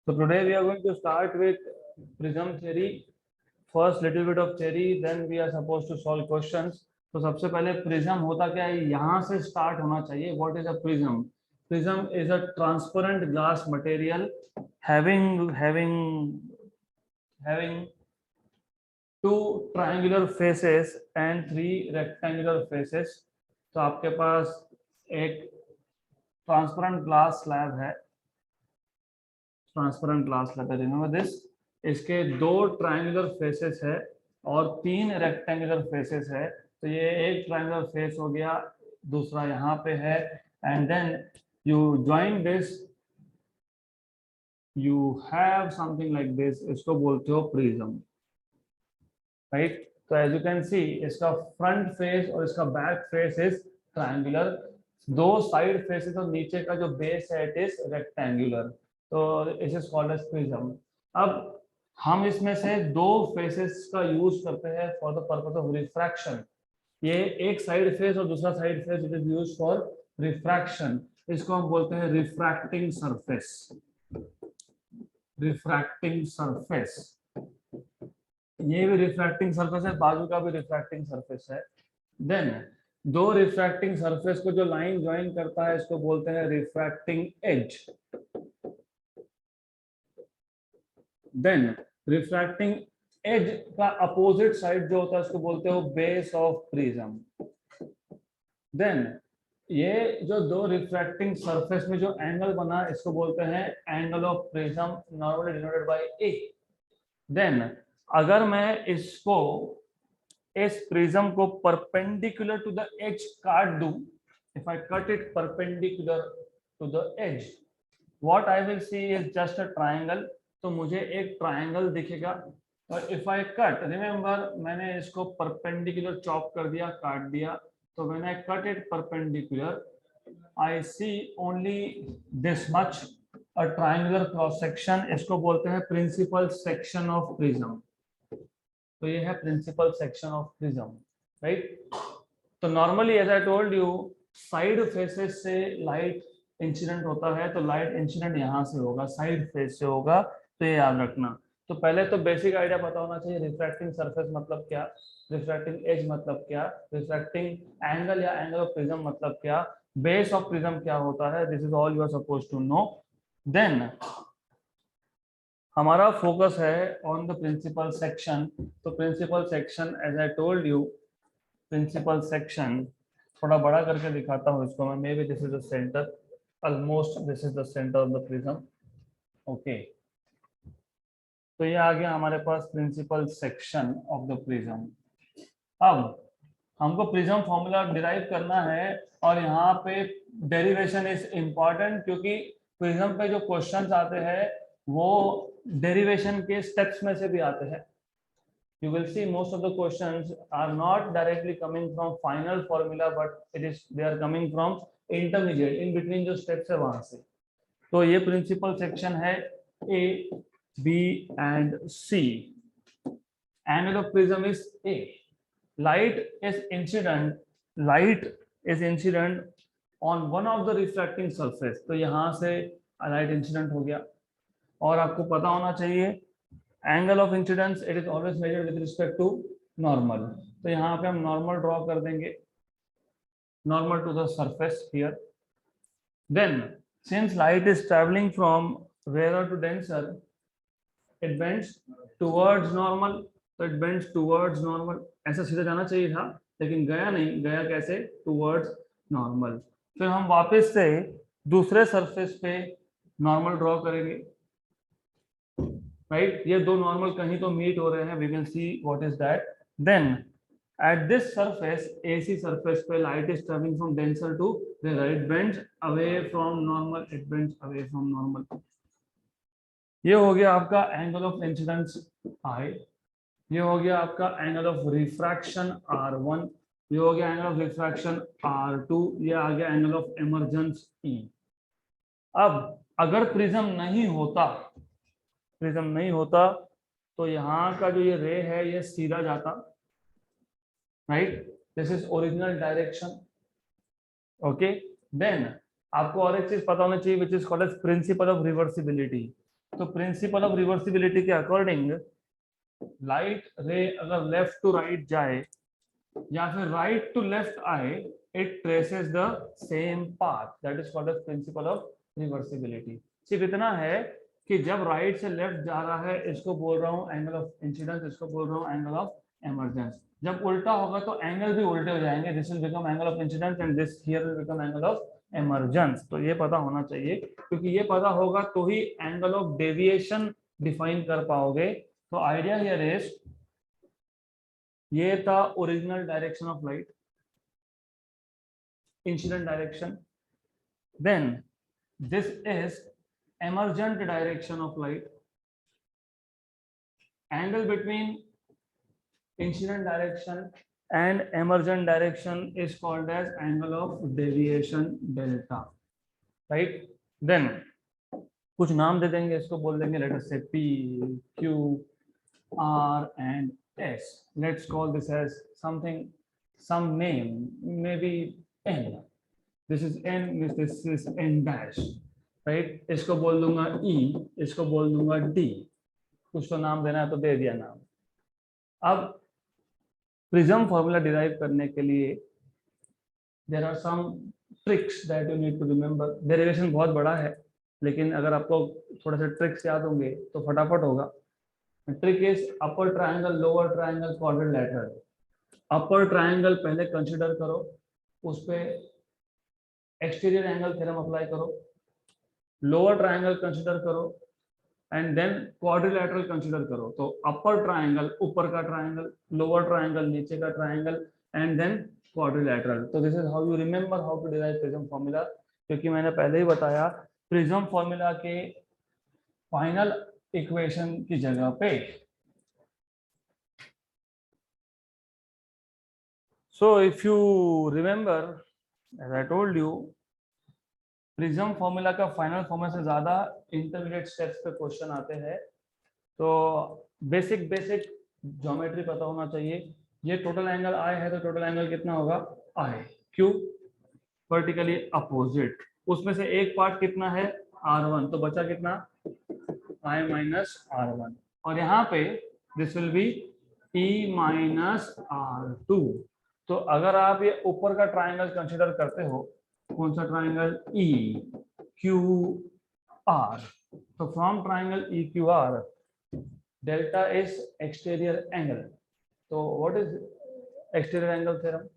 So today we are going to start with prism theory. First little bit of theory, then we are supposed to solve questions. तो सबसे पहले prism होता क्या है, यहाँ से स्टार्ट होना चाहिए. What is a prism? Prism is a transparent glass material having two triangular faces and three rectangular faces. तो आपके पास एक ट्रांसपेरेंट ग्लास स्लैब है, ट्रांसपेरेंट ग्लास स्लैब है, रिमेंबर दिस. इसके दो ट्रायंगुलर फेसेस है और तीन रेक्टेंगुलर फेसेस है. तो ये एक ट्रायंगुलर फेस हो गया, दूसरा यहाँ पे है, and then you join this, you have something like this. इसको बोलते हो प्रिज्म, राइट. तो एज यू कैन सी इसका फ्रंट फेस और इसका बैक फेस इज ट्रायंगुलर. दो साइड फेसेस और नीचे का जो बेस है इट इज रेक्टेंगुलर. तो it is called as prism. अब हम इसमें से दो फेसेस का यूज करते हैं for the purpose of refraction. ये एक साइड फेस और दूसरा side face it is used for refraction. इसको हम बोलते हैं रिफ्रैक्टिंग सरफेस. रिफ्रैक्टिंग सरफेस, ये भी रिफ्रैक्टिंग सरफेस है, बाजू का भी रिफ्रैक्टिंग सरफेस है. देन दो रिफ्रैक्टिंग सरफेस को जो लाइन ज्वाइन करता है इसको बोलते हैं refracting edge. Then refracting edge का अपोजिट साइड जो होता है उसको बोलते हो बेस ऑफ प्रिज्म. देन ये जो दो रिफ्रैक्टिंग सरफेस में जो एंगल बना इसको बोलते हैं angle of prism, normally denoted by a. Then अगर मैं इसको, इस प्रिज्म को परपेंडिकुलर टू द एज काट दूं, if I cut it perpendicular to the edge, what I will see is just a triangle. तो मुझे एक ट्रायंगल दिखेगा. और इफ आई कट, रिमेंबर मैंने इसको परपेंडिकुलर चॉप कर दिया, काट दिया. तो when I cut it perpendicular I see only this much, a triangular cross section. इसको बोलते हैं प्रिंसिपल सेक्शन ऑफ प्रिज्म. तो ये है principal section of prism, right. तो normally as I told you, side faces से लाइट इंसिडेंट होता है, तो लाइट इंसिडेंट यहाँ से होगा, साइड फेस से होगा. तो ये याद रखना. तो पहले तो बेसिक आइडिया पता होना चाहिए, रिफ्रैक्टिंग सरफेस मतलब क्या, रिफ्रैक्टिंग एज मतलब क्या, रिफ्रैक्टिंग एंगल या एंगल ऑफ प्रिज्म मतलब क्या, बेस ऑफ प्रिज्म क्या होता है. This is all you are supposed to know. Then हमारा फोकस है ऑन द प्रिंसिपल सेक्शन. तो principal section as I told you, principal section थोड़ा बड़ा करके दिखाता हूँ इसको मैं. Maybe this is the centre, almost this is the centre of the prism. Okay, तो ये आ गया हमारे पास principal section of the prism. अब हमको प्रिज्म फॉर्मूला डिराइव करना है और यहाँ पे डेरिवेशन इज इम्पॉर्टेंट, क्योंकि प्रिज्म पे जो क्वेश्चंस आते हैं वो डेरिवेशन के स्टेप्स में से भी आते हैं. You will see most of the questions are not directly coming from final formula, but they are coming from intermediate, in between जो steps है वहां से. तो ये प्रिंसिपल सेक्शन है A, B and C. Angle of prism is A. Light is incident on one of the refracting surface. तो यहाँ से लाइट इंसिडेंट हो गया. और आपको पता होना चाहिए angle of incidence it is always measured with respect to normal. तो यहाँ पे हम नॉर्मल ड्रॉ कर देंगे, normal to the surface here. Then since light is travelling from rare to denser, it bends towards normal. तो it bends towards normal. ऐसा सीधा जाना चाहिए था लेकिन गया नहीं. गया कैसे? Towards normal. फिर हम वापस से दूसरे सरफेस पे नॉर्मल ड्रॉ करेंगे, राइट. ये दो नॉर्मल कहीं तो मीट हो रहे हैं, we will see what is that. Then at this surface, AC surface पे light is travelling from denser to rare, it bends away from normal, it bends away from normal. ये हो गया आपका एंगल ऑफ इंसिडेंस I. ये हो गया आपका angle of refraction R1. ये हो गया एंगल ऑफ रिफ्रैक्शन R2. ये आ गया एंगल ऑफ इमर्जेंस E. अब अगर प्रिज्म नहीं होता तो यहाँ का जो ये रे है ये सीधा जाता, right. This is original direction. Okay, then आपको और एक चीज पता होना चाहिए which is called as principle of reversibility. तो प्रिंसिपल ऑफ रिवर्सिबिलिटी के अकॉर्डिंग लाइट रे अगर लेफ्ट टू राइट जाए या फिर राइट टू लेफ्ट आए, it traces the same path, that is called as principle of reversibility. सिर्फ इतना है कि जब राइट से लेफ्ट जा रहा है इसको बोल रहा हूँ एंगल ऑफ इंसिडेंस, इसको बोल रहा हूँ एंगल ऑफ एमर्जेंस। जब उल्टा होगा तो एंगल भी उल्टे हो जाएंगे, this will become angle of incidence and this here will become angle of emergence. तो ये पता होना चाहिए, क्योंकि ये पता होगा तो ही एंगल ऑफ डेविएशन डिफाइन कर पाओगे। तो आइडिया हियर इज, ये था original direction of light, incident direction, then this is emergent direction of light, angle between incident direction and emergent direction is called as angle of deviation delta, right? Then कुछ नाम दे देंगे इसको, बोल देंगे let us say P, Q, R and S. Let's call this as something, some name, maybe N. This is N, this is N dash, right? इसको बोल दूंगा E, इसको बोल दूंगा D। कुछ तो नाम देना है तो दे दिया नाम। अब प्रिज्म फॉर्मूला डिराइव करने के लिए there are some tricks that you need to remember. Derivation बहुत बड़ा है, लेकिन अगर आपको थोड़ा सा ट्रिक्स याद होंगे तो फटाफट होगा। Trick is upper triangle, lower triangle, quadrilateral. Upper triangle पहले कंसिडर करो, उस पे एक्सटीरियर एंगल थ्योरम अप्लाई करो, लोअर ट्रायंगल कंसिडर करो एंड देन क्वाड्रिलैटरल कंसिडर करो। तो अपर ट्रायंगल ऊपर का ट्रायंगल, लोअर ट्रायंगल नीचे का ट्रायंगल एंड देन क्वाड्रिलैटरल। तो this is how you remember how to derive prism formula, क्योंकि मैंने पहले ही बताया प्रिज्म फॉर्मूला के फाइनल इक्वेशन की जगह पे। So if you remember, as I told you, prism formula का फाइनल फॉर्मूला से ज्यादा इंटरमीडिएट स्टेप्स पे क्वेश्चन आते हैं। तो बेसिक ज्योमेट्री पता होना चाहिए। ये टोटल एंगल आई है तो टोटल एंगल कितना होगा, आई। क्यू वर्टिकली अपोजिट, उसमें से एक पार्ट कितना है, R1, तो बचा कितना, I माइनस R1। और यहाँ पे this will be E minus R2। तो अगर आप ये ऊपर का ट्राइंगल कंसिडर करते हो, कौन सा ट्राइंगल, EQR, तो from triangle EQR delta is exterior angle. So what is exterior angle theorem?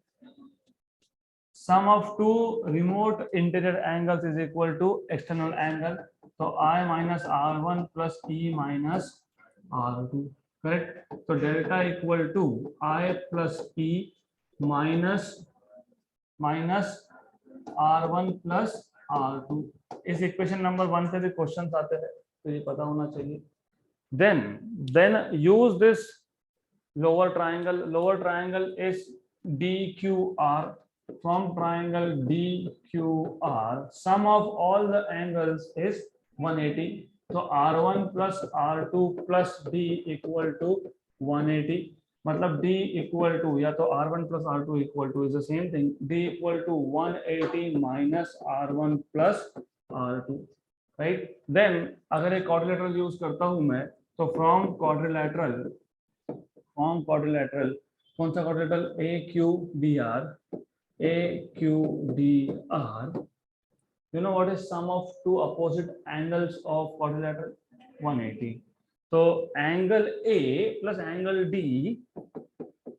Sum of two remote interior angles is equal to external angle. So I minus R1 plus E minus R2, correct? So delta equal to I plus E minus R1 plus R2। इस equation number 1 पे भी question आते हैं, तो ये पता होना चाहिए। Then use this lower triangle. Lower triangle is DQR. From triangle DQR, sum of all the angles is 180. So R1 plus R2 plus D equal to 180. मतलब D equal to, या तो R1 plus R2 equal to is the same thing, D equal to 180 minus R1 plus R2, right? Then अगर एक quadrilateral use करता हूं मैं, तो from quadrilateral कौन सा quadrilateral, AQDR, you know what is sum of two opposite angles of quadrilateral, 180। तो angle A plus angle D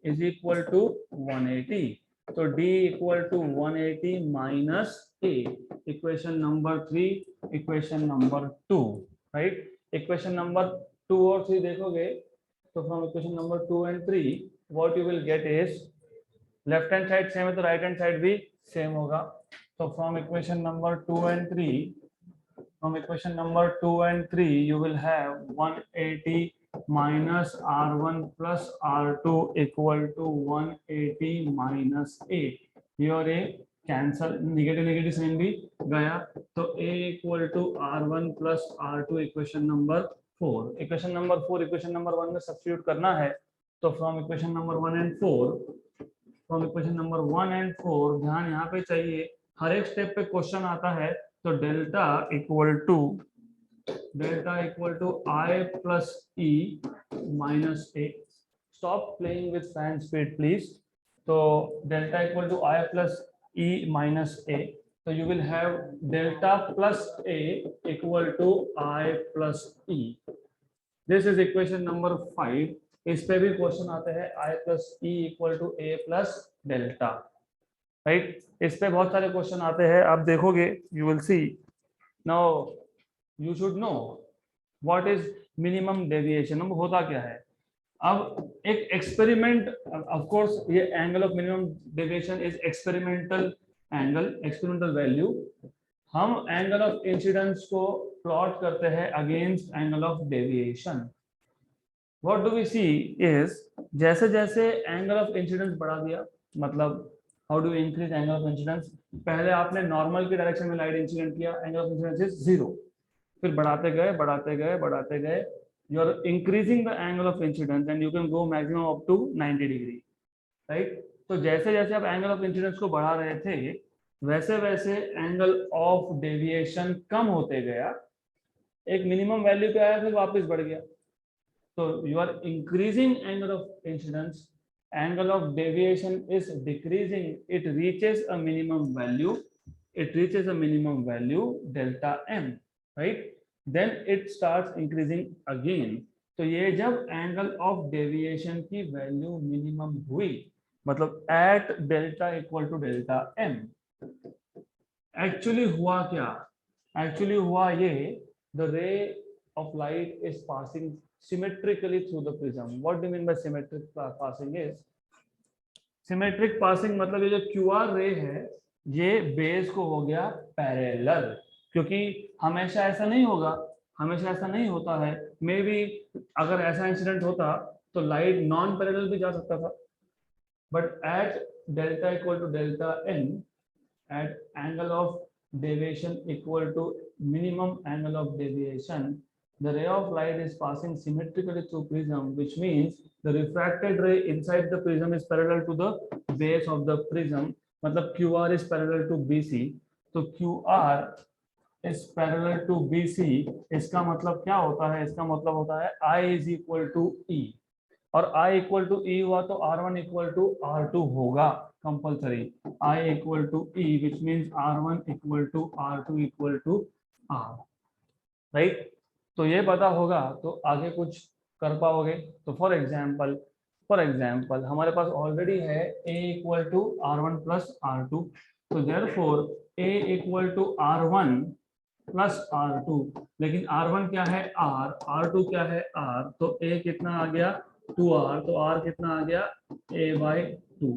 is equal to 180। तो D equal to 180 minus A, equation number 3, equation number 2, right? Equation number 2 और 3 देखोगे तो from equation number 2 and 3 what you will get is, left hand side same है तो right hand side भी same होगा। तो from equation number 2 and 3 you will have 180 minus R1 plus R2 equal to 180 minus A। Here A cancel, negative sign भी गया, तो A equal to R1 plus R2 equation number 4। Equation number 4 equation number 1 में substitute करना है, तो from equation number 1 and 4 ध्यान यहाँ पे चाहिए, हर एक स्टेप पे क्वेश्चन आता है। तो delta equal to delta equal to I plus E minus A. Stop playing with fan speed, please. So delta equal to I plus E minus A. So you will have delta plus A equal to I plus E. This is equation number 5. इस पे भी question आते हैं I plus E equal to A plus delta. Right, इस पे बहुत सारे question आते हैं, आप देखोगे, you will see. Now you should know what is minimum deviation. अब होता क्या है, अब एक एक्सपेरिमेंट, ऑफ कोर्स ये angle of minimum deviation is experimental angle, experimental value. हम एंगल ऑफ इंसिडेंस को प्लॉट करते हैं against angle of deviation. What do we see is, जैसे जैसे एंगल ऑफ इंसिडेंस बढ़ा दिया, मतलब how do increase angle of incidence, पहले आपने नॉर्मल की डायरेक्शन में लाइट इंसिडेंट किया, एंगल ऑफ इंसिडेंस इज 0. फिर बढ़ाते गए बढ़ाते गए बढ़ाते गए, you are increasing the angle of incidence and you can go maximum up to 90 degree. Right, तो जैसे जैसे आप एंगल ऑफ इंसिडेंस को बढ़ा रहे थे, वैसे वैसे एंगल ऑफ डेविएशन कम होते गया, एक मिनिमम वैल्यू पे आया, फिर वापस बढ़ गया. तो you are increasing angle of incidence, angle of deviation is decreasing, it reaches a minimum value delta m, right? Then it starts increasing again. तो ये जब एंगल ऑफ डेविएशन की वैल्यू मिनिमम हुई, मतलब at delta equal to delta m, actually हुआ क्या, actually हुआ ये, द रे of light is passing symmetrically through the prism. What do you mean by symmetric passing is, symmetric passing मतलब ये जो QR रे है, ये बेस को हो गया पैरेलल, क्योंकि हमेशा ऐसा नहीं होगा, हमेशा ऐसा नहीं होता है. मे बी अगर ऐसा इंसिडेंट होता तो लाइट नॉन पैरेलल भी जा सकता था, but at delta equal to delta n, at angle of deviation equal to minimum angle of deviation, the ray of light is passing symmetrically through prism, which means the refracted ray inside the prism is parallel to the base of the prism. मतलब QR is parallel to BC. तो QR is parallel to BC, इसका मतलब क्या होता है, इसका मतलब होता है I is equal to E, और I इक्वल टू E हुआ तो R1 इक्वल टू R2 होगा compulsory. I equal to E which means R1 equal to R2 equal to R, right. तो ये पता होगा तो आगे कुछ कर पाओगे. तो फॉर एग्जाम्पल हमारे पास ऑलरेडी है A equal to R1 plus R2, तो therefore A equal to R1 plus R2, लेकिन R1 क्या है R, R2 क्या है R, तो A कितना आ गया 2R, तो R कितना आ गया A by 2,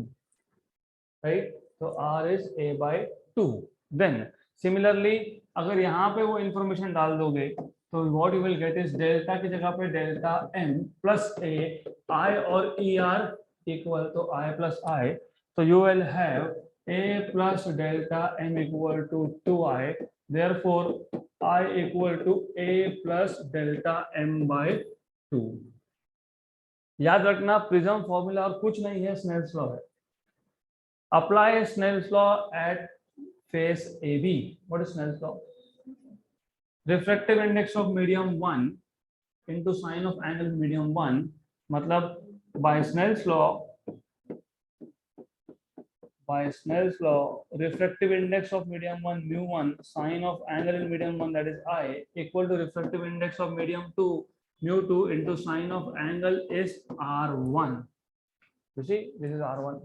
राइट. तो R is A by 2. Then similarly अगर यहाँ पे वो इंफॉर्मेशन डाल दोगे, तो what you will get is delta की जगह पे delta m plus A, I और E आर इक्वल, तो I प्लस I, तो you will have A plus delta m equal to 2I, therefore I equal to A plus delta m by 2. याद रखना prism formula और कुछ नहीं है, Snell's law है. Apply Snell's law at face AB. What is Snell's law? Refractive index of medium 1 into sine of angle medium 1, मतलब by Snell's law refractive index of medium 1 mu1 sine of angle in medium 1 that is I equal to refractive index of medium 2 mu2 into sine of angle is R1. You see this is R1,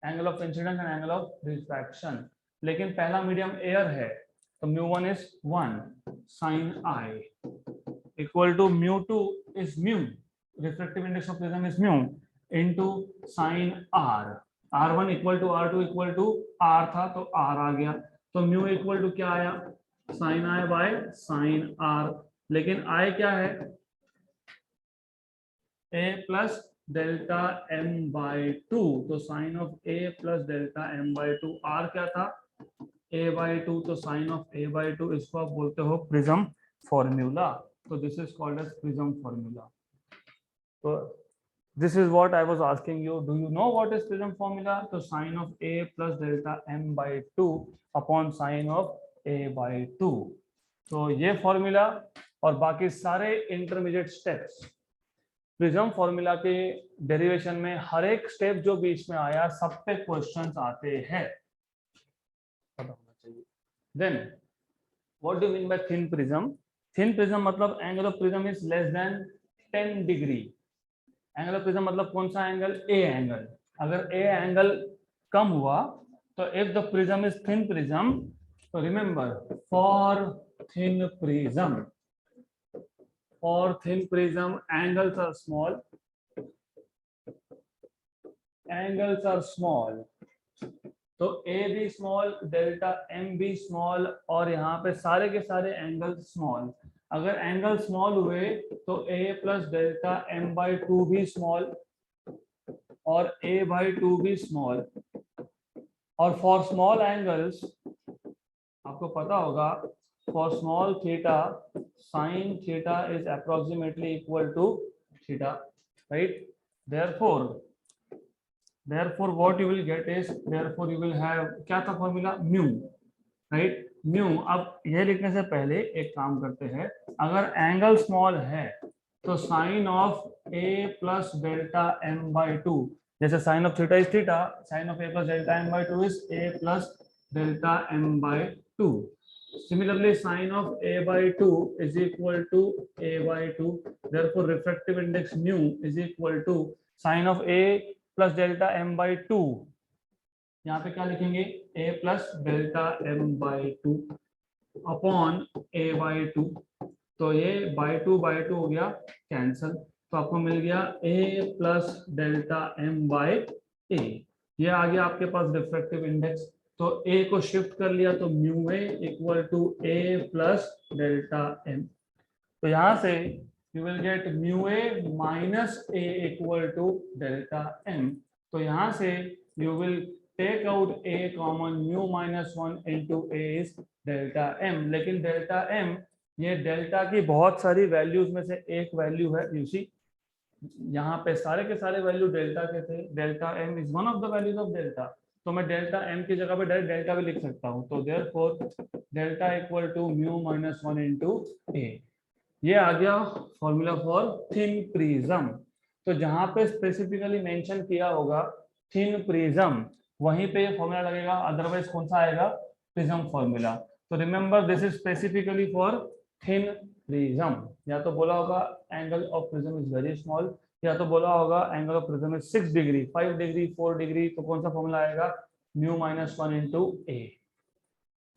angle of incidence and angle of refraction. लेकिन पहला medium air है, तो mu1 is 1 sin I equal to mu2 is mu, refractive index of prism is mu, into sin R. R1 equal to R2 equal to R था, तो R आ गया, तो mu equal to क्या आया sin I by sin R. लेकिन I क्या है A plus delta m by 2, तो sine of A plus delta m by 2. R क्या था A बाय 2, तो साइन ऑफ A बाय 2, इसको आप बोलते हो प्रिज्म फॉर्मूला. तो this is called as prism formula. तो this is what I was asking you, do you know what is prism formula? So sine of A plus delta m by 2 upon sine of A by 2. तो ये formula और बाकी सारे intermediate steps prism formula के derivation में हर एक step जो बीच में आया सब पे क्वेश्चंस आते हैं, पता होना चाहिए। Then what do mean by thin prism? Thin prism मतलब angle of prism is less than 10 degree. Angle of prism मतलब कौन सा एंगल? A angle. अगर ए एंगल कम हुआ तो if the prism is thin prism, तो remember for thin prism, for thin prism angles are small, angles are small, तो a भी स्मॉल, डेल्टा m भी स्मॉल, और यहाँ पे सारे के सारे एंगल स्मॉल। अगर एंगल स्मॉल हुए तो a plus delta m by 2 भी स्मॉल और a बाई 2 भी स्मॉल। और फॉर स्मॉल एंगल्स आपको पता होगा, for small theta sin theta is approximately equal to theta, right? Therefore what you will get is, therefore you will have, क्या था formula? Mu, right? Mu. अब यह लिखने से पहले एक काम करते हैं, अगर एंगल स्मॉल है तो sine of a plus delta m by 2, जैसे sine of theta is theta, sine of a plus delta m by 2 is a plus delta m by 2। Similarly, sine of a by 2 is equal to a by 2. Therefore, refractive index mu is equal to sine of a plus delta m by 2. यहाँ पे क्या लिखेंगे? a plus delta m by 2 upon a by 2। तो ये by 2 हो गया cancel, तो आपको मिल गया a plus delta m by a। ये आ गया आपके पास रिफ्रैक्टिव इंडेक्स। तो a को शिफ्ट कर लिया तो mu A equal to a plus delta m। तो यहां से you will get mu A minus a equal to delta m। तो यहां से you will take out a common, mu minus 1 into a is delta m। लेकिन delta m ये delta की बहुत सारी वैल्यूज में से एक वैल्यू है। यू सी यहाँ पे सारे के सारे वैल्यू डेल्टा के थे, delta m is one of the values of delta. तो मैं डेल्टा m की जगह पे डायरेक्ट डेल्टा भी लिख सकता हूँ। तो therefore delta equal to mu minus 1 into A. ये आ गया फॉर्मूला फॉर थिन प्रिज्म। तो जहां पे स्पेसिफिकली मेंशन किया होगा थिन प्रिज्म, वहीं पे ये फॉर्मूला लगेगा, अदरवाइज कौन सा आएगा? Prism formula. तो remember this is specifically for thin prism. या तो बोला होगा angle of prism is very small, या तो बोला होगा angle of prism is 6 degree, 5 degree, 4 degree. तो कौन सा फॉर्मूला आएगा? Mu minus 1 into A.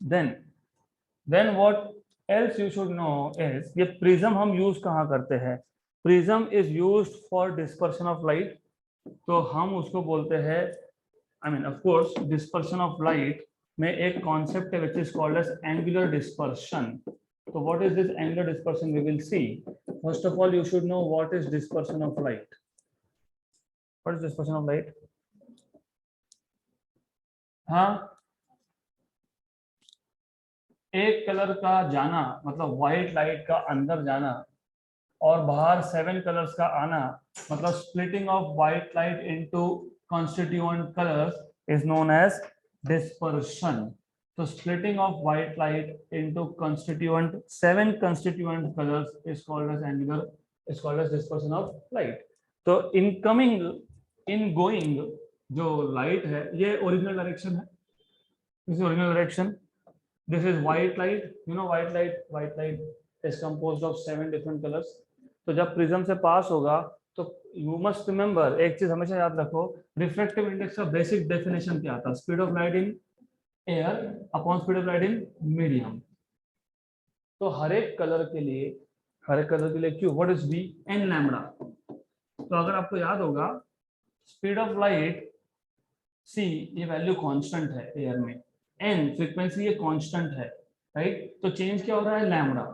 Then what else you should know is, ये प्रिज्म हम यूज कहाँ करते हैं? Prism is used for dispersion of light. तो हम उसको बोलते हैं, I mean of course dispersion of light में एक कॉन्सेप्ट है which is called as angular dispersion. So what is this angular dispersion? We will see. First of all, you should know what is dispersion of light. What is dispersion of light? हाँ, एक colour का जाना मतलब white light का अंदर जाना और बाहर 7 कलर्स का आना, मतलब splitting of white light into constituent colours is known as dispersion. So splitting of white light into 7 constituent colors is called as dispersion of light. तो इनगोइंग जो लाइट है ये ओरिजिनल डायरेक्शन है, this is original direction, this is white light. You know white light is composed of 7 different colours. तो जब prism से पास होगा तो यू मस्ट रिमेंबर, एक चीज हमेशा याद रखो, रिफ्रैक्टिव इंडेक्स का बेसिक डेफिनेशन क्या था? Speed of light in air upon speed of light in medium. तो हर एक कलर के लिए क्यू, what is v? N lambda. तो अगर आपको याद होगा स्पीड ऑफ लाइट सी ये वैल्यू कांस्टेंट है एयर में, एन फ्रीक्वेंसी ये कांस्टेंट है, राइट? तो चेंज क्या हो रहा है? लैम्बडा।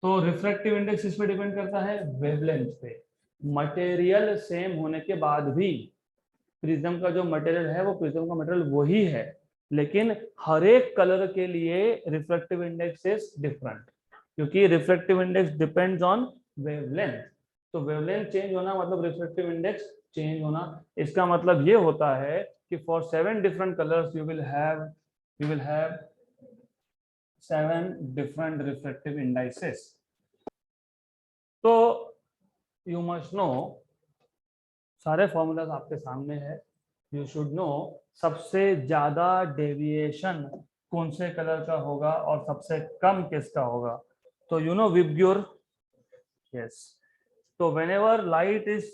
तो रिफ्रैक्टिव इंडेक्स इस पे डिपेंड करता है वेवलेंथ पे। मटेरियल सेम होने के बाद भी प्रिज्म का जो मटेरियल है वो प्रिज्म का मटेरियल वही है, लेकिन हर एक कलर के लिए रिफ्रैक्टिव इंडेक्स इज डिफरेंट, क्योंकि refractive index depends on wavelength. तो वेवलेंथ चेंज होना मतलब रिफ्रैक्टिव इंडेक्स चेंज होना। इसका मतलब ये होता है कि for 7 different colours you will have 7 different refractive indices. तो you must know, सारे फॉर्मूलाज आपके सामने है. यू शुड नो सबसे ज्यादा डेविएशन कौन से कलर का होगा और सबसे कम किसका होगा. तो यू नो विबग्योर. यस. तो whenever light is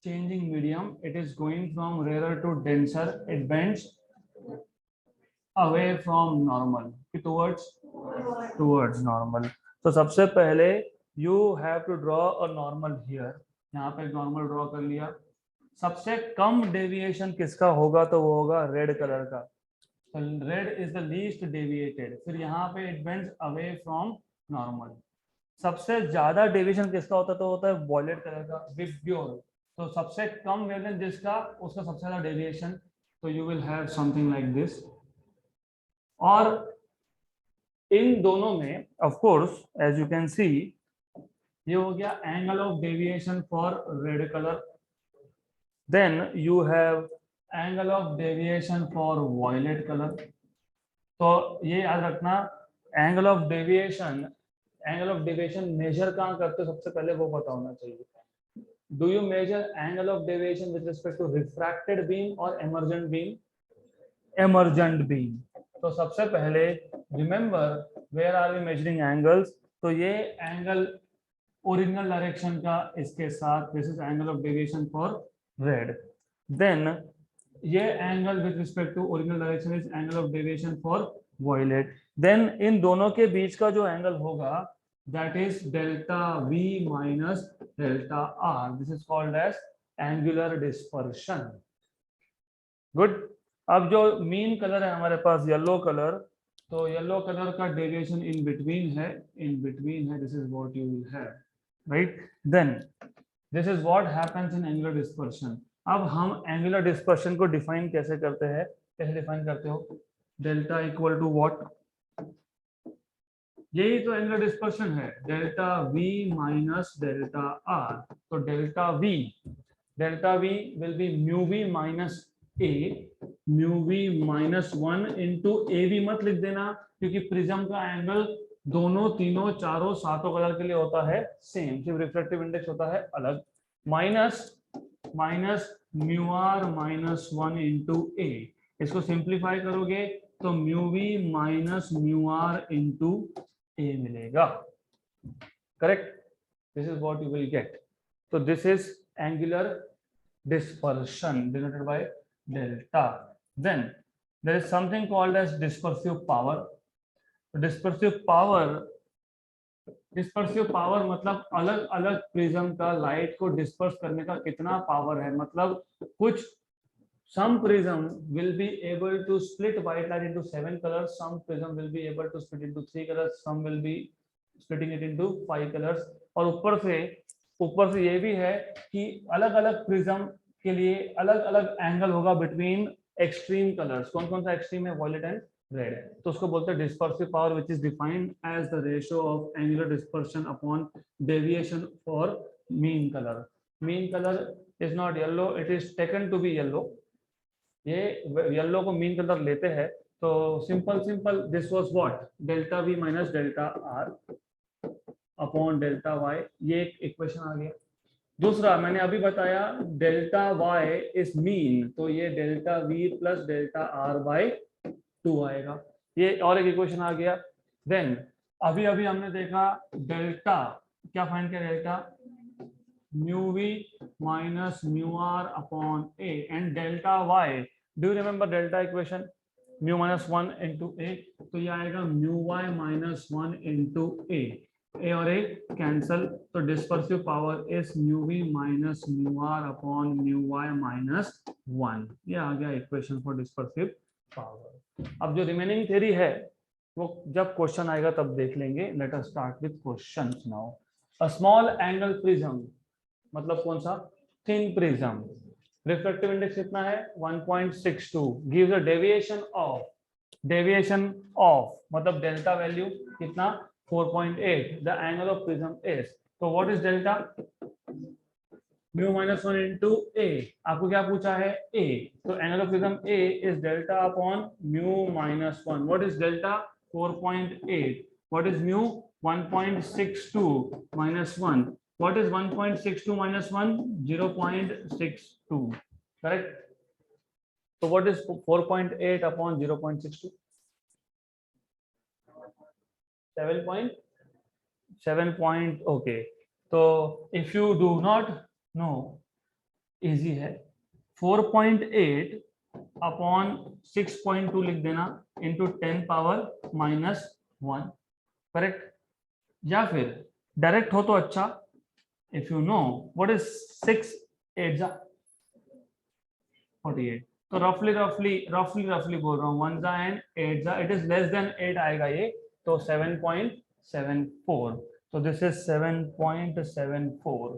changing medium, it is going from rarer to denser. It bends away from normal towards normal. तो सबसे पहले you have to draw a normal here. यहाँ पे नॉर्मल ड्रॉ कर लिया. सबसे कम deviation किसका होगा तो वो होगा रेड कलर का. Red is the least deviated. फिर यहाँ पे it bends away from normal. सबसे ज्यादा डेविएशन किसका होता है तो होता है वॉयलेट कलर का, विबग्योर. तो सबसे कम वेवलेंथ जिसका उसका सबसे ज्यादा डेविएशन. तो you will have something like this. और इन दोनों में of course as you can see ये हो गया angle of deviation for red colour. Then you have angle of deviation for violet color. तो ये याद रखना एंगल ऑफ डेविएशन मेजर कहाँ करते हो सबसे पहले वो पता होना चाहिए. Do you measure angle of deviation with respect to refracted beam और एमर्जेंट बीम? Emergent beam. तो सबसे पहले remember where are we measuring angles. तो ये एंगल ओरिजिनल डायरेक्शन का इसके साथ, this is angle of deviation for red. Then ये angle with respect to original direction is angle of deviation for violet. Then इन दोनों के बीच का जो एंगल होगा that is delta V minus delta R. This is called as angular dispersion. Good. अब जो mean colour है हमारे पास येलो कलर. तो येलो कलर का डेविएशन इन बिटवीन है. This is what you will have, right? Then this is what happens in angular dispersion. अब हम angular dispersion को डिफाइन कैसे करते हैं? कैसे डिफाइन करते हो? Delta equal to what? यही तो एंगुलर डिस्पर्शन है. Delta we minus delta R. तो delta V will be mu V minus A. Mu V minus 1 into A V मत लिख देना क्योंकि प्रिज्म का एंगल दोनों तीनों चारों सातों कलर के लिए होता है सेम, सिर्फ रिफ्रैक्टिव इंडेक्स होता है अलग. Minus mu R minus 1 into A. इसको सिंप्लीफाई करोगे तो mu V minus mu R into A मिलेगा. Correct. This is what you will get. तो this is angular dispersion denoted by delta. Then there is something called as dispersive power. Dispersive power मतलब अलग अलग prism का light को disperse करने का कितना पावर है. मतलब कुछ some prism will be able to split white light into 7 colors, some prism will be able to split into 3 colors, some will be splitting it into 5 colors. और ऊपर से ये भी है कि अलग अलग प्रिज्म के लिए अलग अलग एंगल होगा बिटवीन एक्सट्रीम कलर्स. कौन कौन सा एक्सट्रीम है? Violet and red. तो उसको बोलते हैं dispersive power, which is defined as the ratio of angular dispersion upon deviation for mean colour. Mean colour is not yellow, it is taken to be yellow. ये yellow को mean colour लेते हैं. तो simple this was what? Delta we minus delta r upon delta y. ये एक equation आ गया. दूसरा मैंने अभी बताया डेल्टा वाई इज मीन, तो ये delta we plus delta R by 2 आएगा. ये और एक इक्वेशन आ गया. देन अभी हमने देखा डेल्टा क्या फाइंड किया? Delta mu V minus mu R upon A and delta Y. Do you remember delta equation? Mu minus 1 into A. तो ये आएगा mu Y minus 1 into A. A और ए कैंसल. तो dispersive power is mu V minus mu R upon mu Y minus 1. ये आ गया equation for dispersive power. अब जो रिमेनिंग थ्योरी है वो जब क्वेश्चन आएगा तब देख लेंगे. Let us start with questions now. A small angle prism मतलब कौन सा? Thin prism. रिफ्रैक्टिव इंडेक्स कितना है? 1.62. गिव्स अ डेविएशन ऑफ मतलब डेल्टा वैल्यू कितना? 4.8. The angle of prism is. तो what is delta? Mu minus 1 into A. आपको क्या पूछा है? ए. तो angle of prism A is delta upon mu minus 1. What is delta? 4.8. What is mu? 1.62 minus 1. What is 1.62 minus 1? 0.62. Correct? So what is 4.8 upon 0.62? 7. Okay. So if you do not know, easy है, 4.8 upon 6.2 लिख देना into 10 power -1. Correct? या फिर direct हो तो अच्छा, if you know what is 6 8 जा 48. तो रफली बोल रहा हूँ, 1 जा एंड 8 जा, इट इज लेस देन 8 आएगा ये, तो 7.74. So this is 7.74.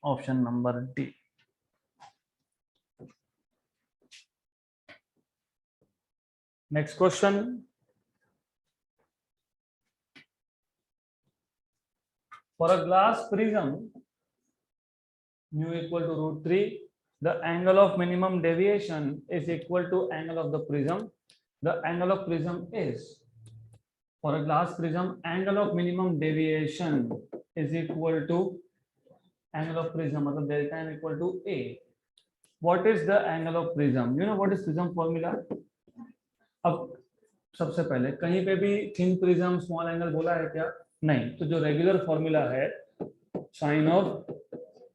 Option number D. Next question. For a glass prism, mu equal to √3, the angle of minimum deviation is equal to angle of the prism. The angle of prism is, for a glass prism, angle of minimum deviation is equal to angle of prism, मतलब delta m equal to a. What is the angle of prism? You know what is prism formula? अब सबसे पहले कहीं पे भी thin prism small angle बोला है क्या? नहीं. तो जो रेगुलर फॉर्मूला है, sine of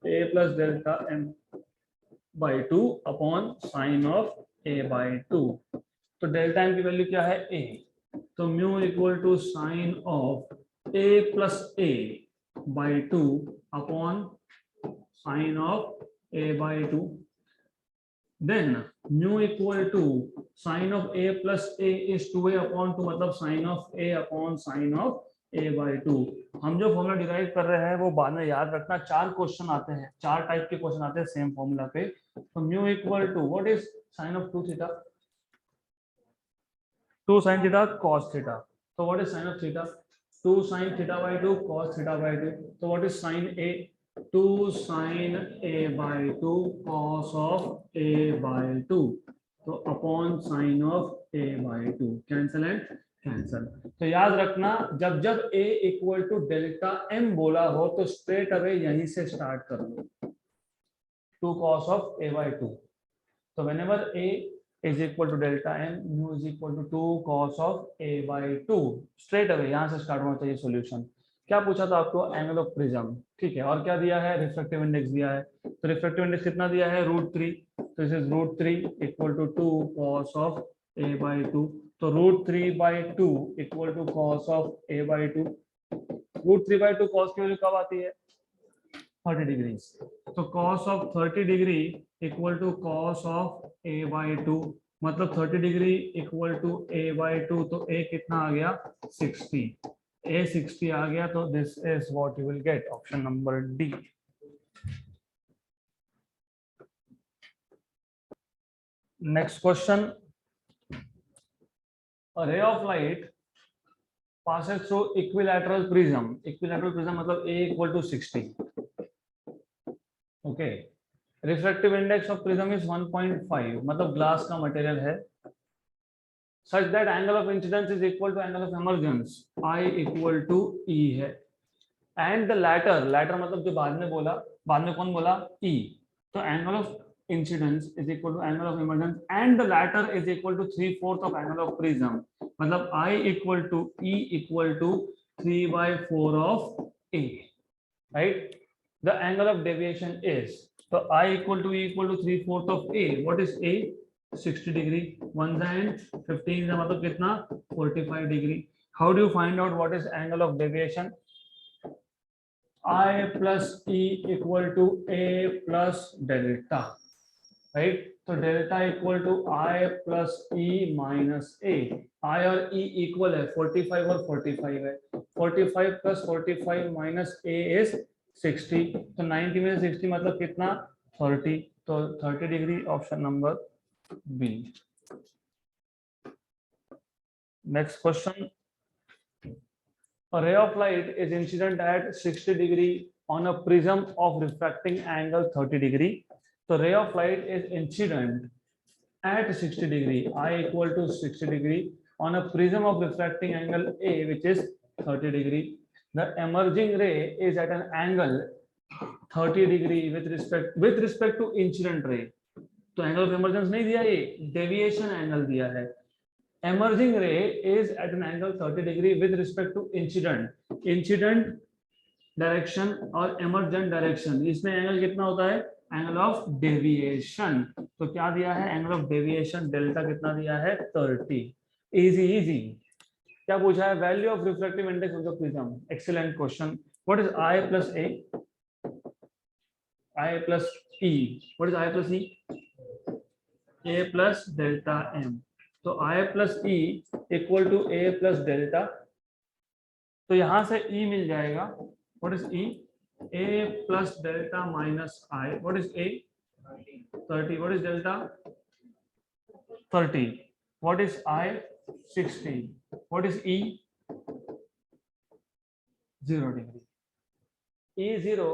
a plus delta m by 2 upon sine of a by 2. तो डेल्टा m की वैल्यू क्या है? a. तो mu equal to sine of a plus a by 2 upon sine of a by 2. Then mu equal to sin of a plus a is 2a upon 2, मतलब sin of a upon sin of a by 2. हम जो formula derive कर रहे हैं वो बाद में याद रखना. 4 क्वेश्चन आते हैं, 4 टाइप के क्वेश्चन आते हैं सेम फॉर्मूला पे. तो mu equal to what is sin of 2 theta? 2 sin theta cos theta. So what is sin of theta? 2 sin theta by 2 cos theta by 2. So what is sin a? 2 sin a by 2 cos of a by 2. तो upon sine of a by 2. Cancel and cancel. तो याद रखना, जब जब a equal to delta m बोला हो तो straight away यहीं से स्टार्ट कर लो. 2 cos of a by 2. तो whenever a is equal to delta m, mu is equal to 2 cos of a by 2. Straight away यहां से स्टार्ट होना चाहिए सॉल्यूशन. क्या पूछा था आपको? Angle of prism. ठीक है. और क्या दिया है? रिफ्रैक्टिव इंडेक्स दिया है. तो रिफ्रैक्टिव इंडेक्स कितना दिया है? √3. तो दिस इज √3 equal to 2 cos of a by 2. तो √3/2 equal to cos of a by 2. √3/2 cos की वैल्यू कब आती है? 30 डिग्री. तो cos of 30 degree equal to cos of a by 2, मतलब 30 degree equal to a by 2. तो a कितना आ गया? 60. a 60 आ गया. तो this is what you will gate. Option number D. Next question. A ray of light passes through equilateral prism. Equilateral prism मतलब a equal to 60. Okay. Refractive index of prism is 1.5, मतलब glass का material है. Such that angle of incidence is equal to angle of emergence. I equal to E है. And the latter मतलब जो बाद में बोला, बाद में कौन बोला? E. तो angle of incidence is equal to angle of emergence and the latter is equal to 3/4 of angle of prism. मतलब I equal to E equal to 3/4 of A. Right? The angle of deviation is, so I equal to E equal to 3/4 of A. What is A? 60 degree. 1 and 15 का मतलब कितना? 45 degree. How do you find out what is angle of deviation? I plus E equal to A plus delta. Right? So delta equal to I plus E minus A. I और E equal है 45 और 45 है. 45 plus 45 minus A is 60. तो 90 में 60 मतलब कितना? 30. तो 30 degree. Option number B. Next question. A ray of light is incident at 60 degree on a prism of refracting angle 30 degree. So ray of light is incident at 60 degree. I equal to 60 degree on a prism of refracting angle A which is 30 degree. The emerging ray is at an angle 30 degree with respect to incident ray. तो angle of emergence नहीं दिया, ये deviation angle दिया है. emerging ray is at an angle 30 degree with respect to incident direction और emergent direction. इसमें angle कितना होता है? Angle of deviation. तो क्या दिया है? एंगल ऑफ डेविएशन डेल्टा कितना दिया है? 30. इजी. क्या पूछा है? Value of refractive index of the prism. Excellent question. What is I plus A? I plus E. What is I plus E? A plus delta M. तो I plus E equal to A plus delta. तो यहां से E मिल जाएगा. What is E? A plus delta minus I. What is A? 30. What is delta? 30. What is I? 60. What is E? 0 degree. E0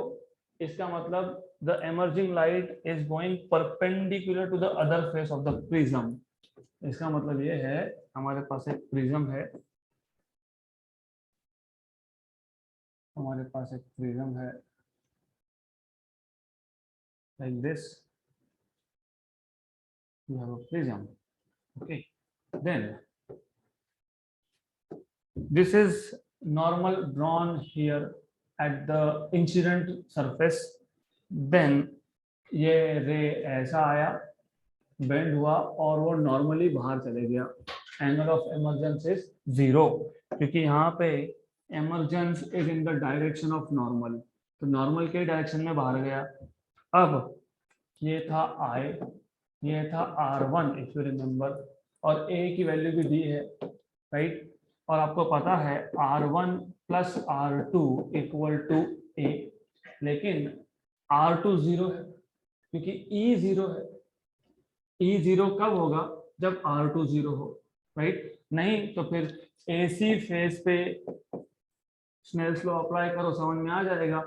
इसका मतलब the emerging light is going perpendicular to the other face of the prism. इसका मतलब ये है हमारे पास एक prism है, like this. You have a prism. Okay. Then this is normal drawn here at the incident surface. Then ये रे ऐसा आया, बेंड हुआ और वो नॉर्मली बाहर चले गया. एंगल ऑफ इमर्जेंस इज 0 क्योंकि यहाँ पे emergence is in the direction of normal. तो नॉर्मल के डायरेक्शन में बाहर गया. अब ये था I, ये था R1 इफ यू रिमेम्बर, और A की वैल्यू भी दी है, राइट. और आपको पता है R1 plus R2 equal to A, लेकिन R2 0 है क्योंकि E 0 है. E 0 कब होगा? जब R2 0 हो, राइट. नहीं तो फिर AC फेज पे स्नेल्स लॉ अप्लाई करो, समझ में आ जाएगा.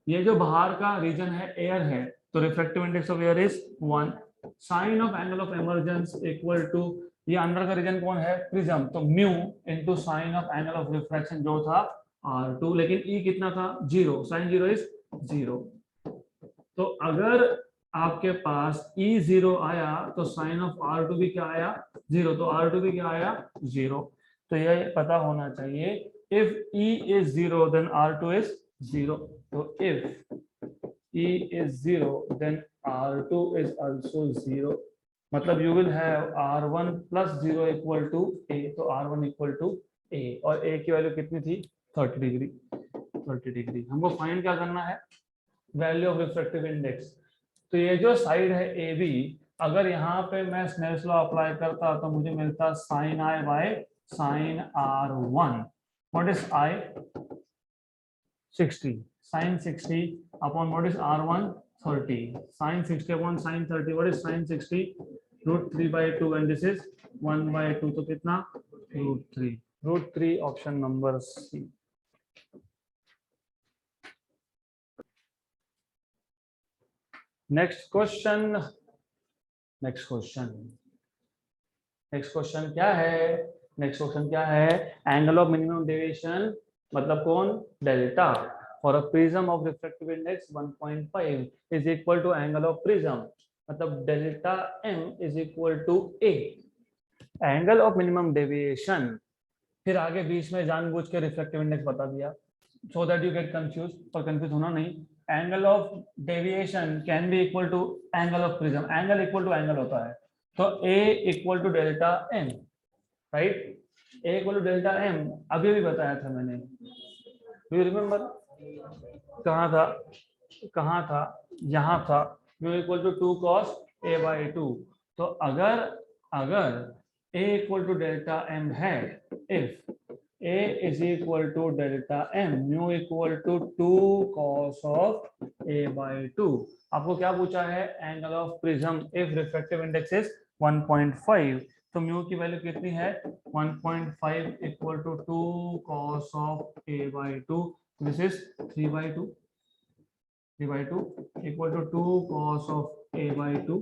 ये जो बाहर का रीजन है एयर है, तो refractive index of air is 1. Sine of angle of emergence equal to, ये अंदर का रीजन कौन है? प्रिज्म. तो mu into sine of angle of refraction जो था R2, लेकिन E कितना था? 0. Sine 0 is 0. तो अगर आपके पास E0 आया तो साइन ऑफ R2 भी क्या आया? 0. तो R2 भी क्या आया? 0. तो ये पता होना चाहिए. If E is 0 then R2 is 0. So if E is 0 then R2 is also 0. मतलब you will have R1 plus 0 equal to A. तो R1 equal to A, और A की वैल्यू कितनी थी? 30 डिग्री. 30 डिग्री. हमको फाइंड क्या करना है? Value of refractive index. तो ये जो साइड है AB, अगर यहाँ पे मैं स्नेल्स लॉ अप्लाई करता तो मुझे मिलता sine I by sine R1. What is I? 60. Sine 60 upon what is R1? 30. Sine 60 upon sine 30. What is sine 60? √3/2 and this is 1/2. तो कितना? √3. √3 option number C. Next question क्या है? नेक्स्ट क्वेश्चन क्या है? एंगल ऑफ मिनिमम डेविएशन मतलब कौन? Delta for a prism of refractive index 1.5 is equal to angle of prism, मतलब delta M is equal to A. Angle of minimum deviation, फिर आगे बीच में जानबूझ के रिफ्रैक्टिव इंडेक्स बता दिया so that you get confuse. और कंफ्यूज होना नहीं. Angle of deviation can be equal to angle of prism. Angle equal to angle होता है. तो A equal to delta M, right. A equal to delta M अभी भी बताया था मैंने. Do you remember? कहाँ था? यहाँ था. Mu equal to 2 cos A/2. तो अगर A equal to delta M है, if A is equal to delta M, mu equal to 2 cos of A/2. आपको क्या पूछा है? Angle of prism if refractive index is 1.5. तो म्यू की value कितनी है? 1.5 equal to 2 cos of A/2. This is 3/2 equal to 2 cos of A/2.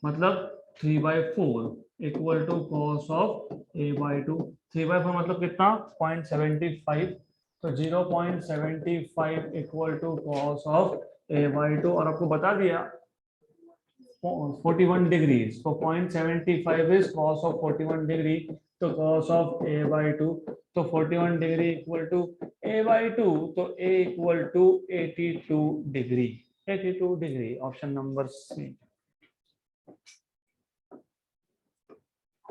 मतलब 3/4 equal to cos of a/2। 3/4 मतलब कितना 0.75, तो 0.75 equal to cos of a/2। और आपको बता दिया 41 डिग्रीज, तो 0.75 इज कॉस ऑफ 41 डिग्री, तो कॉस ऑफ a/2, तो 41 डिग्री इक्वल टू a/2, तो a equal to 82 degree. 82 degree, option number C.